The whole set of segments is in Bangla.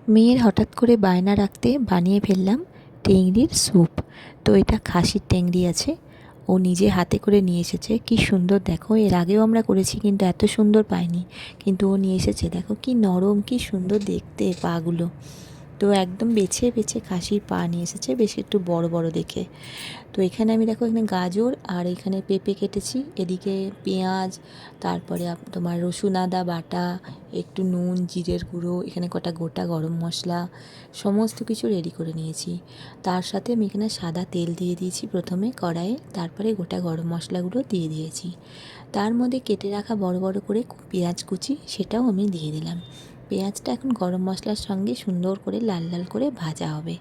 মেয়ের হঠাৎ করে বায়না রাখতে বানিয়ে ফেললাম টেংরির স্যুপ। তো এটা খাসির টেংরি আছে, ও নিজে হাতে করে নিয়ে এসেছে। কি সুন্দর দেখো, এর আগেও আমরা করেছি কিন্তু এত সুন্দর পাইনি। কিন্তু ও নিয়ে এসেছে, দেখো কি নরম, কি সুন্দর দেখতে পাগুলো। তো একদম বেছে বেছে খাসির পা নিয়ে এসেছে, বেশ একটু বড় বড় দেখে। তো এখানে আমি দেখো, এখানে গাজর আর এখানে পেঁপে কেটেছি, এদিকে পেঁয়াজ, তারপরে তোমার রসুন আদা বাটা, একটু নুন, জিরের গুঁড়ো, এখানে কটা গোটা গরম মশলা, সমস্ত কিছু রেডি করে নিয়েছি। তার সাথে আমি এখানে সাদা তেল দিয়ে দিয়েছি প্রথমে কড়াইয়ে, তারপরে গোটা গরম মশলাগুলো দিয়ে দিয়েছি। তার মধ্যে কেটে রাখা বড় বড় করে পেঁয়াজ কুচি, সেটাও আমি দিয়ে দিলাম। পেঁয়াজটা এখন গরম মশলার সঙ্গে সুন্দর করে লাল লাল করে ভাজা হবে।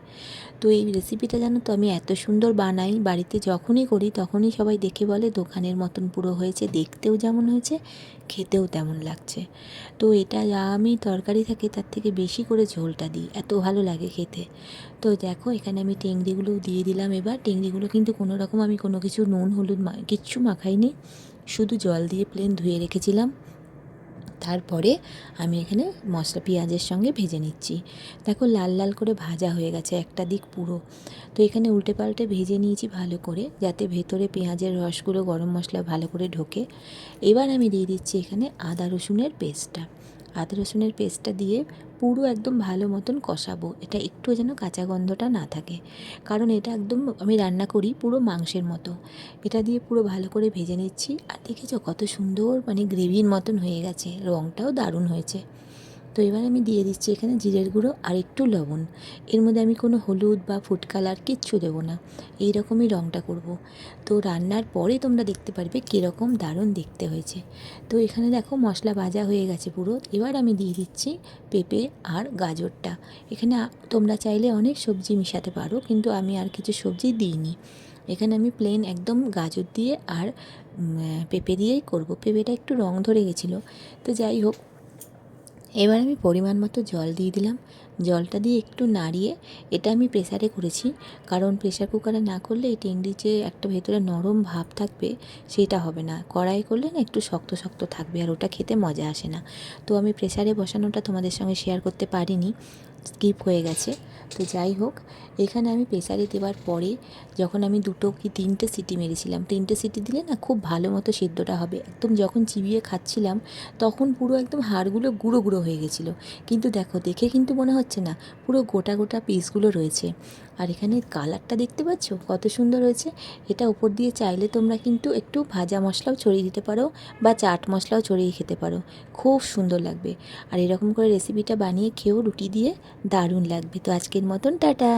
তো এই রেসিপিটা জানো তো আমি এত সুন্দর বানাই, বাড়িতে যখনই করি তখনই সবাই দেখে বলে দোকানের মতন পুরো হয়েছে, দেখতেও যেমন হয়েছে খেতেও তেমন লাগছে। তো এটা যা আমি তরকারি থাকে তার থেকে বেশি করে ঝোলটা দিই, এত ভালো লাগে খেতে। তো দেখো এখানে আমি টেংরিগুলোও দিয়ে দিলাম। এবার টেংরিগুলো কিন্তু কোনো রকম আমি কোনো কিছু নুন হলুদ কিচ্ছু মাখাইনি, শুধু জল দিয়ে প্লেন ধুয়ে রেখেছিলাম। তারপরে আমি এখানে মশলা পেঁয়াজের সঙ্গে ভেজে নিচ্ছি। দেখো লাল লাল করে ভাজা হয়ে গেছে একটা দিক পুরো। তো এখানে উল্টে পাল্টে ভেজে নিয়েছি ভালো করে, যাতে ভেতরে পেঁয়াজের রসগুলো গরম মশলা ভালো করে ঢোকে। এবার আমি দিয়ে দিচ্ছি এখানে আদা রসুনের পেস্টটা। আদা রসুনের পেস্টটা দিয়ে পুরো একদম ভালো মতন কষাবো, এটা একটুও যেন কাঁচা গন্ধটা না থাকে। কারণ এটা একদম আমি রান্না করি পুরো মাংসের মতো। এটা দিয়ে পুরো ভালো করে ভেজে নিচ্ছি। আর দেখেছো কত সুন্দর মানে গ্রেভির মতন হয়ে গেছে, রঙটাও দারুণ হয়েছে। তো এবার আমি দিয়ে দিচ্ছি এখানে জিরের গুঁড়ো আর একটু লবণ। এর মধ্যে আমি কোনো হলুদ বা ফুড কালার কিচ্ছু দেবো না, এই রকমই রঙটা করব। তো রান্নার পরে তোমরা দেখতে পারবে কীরকম দারুণ দেখতে হয়েছে। তো এখানে দেখো মশলা ভাজা হয়ে গেছে পুরো। এবার আমি দিয়ে দিচ্ছি পেঁপে আর গাজরটা। এখানে তোমরা চাইলে অনেক সবজি মেশাতে পারো, কিন্তু আমি আর কিছু সবজি দিইনি। এখানে আমি প্লেন একদম গাজর দিয়ে আর পেঁপে দিয়েই করব। পেঁপেটা একটু রং ধরে গেছিলো, তো যাই হোক। এবার আমি পরিমাণ মতো জল দিয়ে দিলাম। জলটা দিয়ে একটু নাড়িয়ে, এটা আমি প্রেসারে করেছি, কারণ প্রেসার কুকারে না করলে এই টেংরির যে একটা ভেতরে নরম ভাব থাকবে সেটা হবে না। কড়াই করলে না একটু শক্ত শক্ত থাকবে, আর ওটা খেতে মজা আসে না। তো আমি প্রেসারে বসানোটা তোমাদের সঙ্গে শেয়ার করতে পারিনি, স্কিপ হয়ে গেছে। তো যাই হোক, এখানে আমি প্রেসারে দেওয়ার পরে যখন আমি 2 কি 3টে সিটি মেরেছিলাম, 3টে সিটি দিলে না খুব ভালো মতো সিদ্ধটা হবে। একদম যখন চিবিয়ে খাচ্ছিলাম তখন পুরো একদম হাড়গুলো গুঁড়ো গুঁড়ো হয়ে গেছিলো। কিন্তু দেখো, দেখে কিন্তু মনে হচ্ছে না, পুরো গোটা গোটা পিসগুলো রয়েছে। আর এখানে কালারটা দেখতে পাচ্ছ কত সুন্দর হয়েছে। এটা উপর দিয়ে চাইলে তোমরা কিন্তু একটু ভাজা মশলাও ছড়িয়ে দিতে পারো, বা চাট মশলাও ছড়িয়ে খেতে পারো, খুব সুন্দর লাগবে। আর এরকম করে রেসিপিটা বানিয়ে খেয়েও রুটি দিয়ে দারুণ লাগবে। তো আজকের মতন টাটা।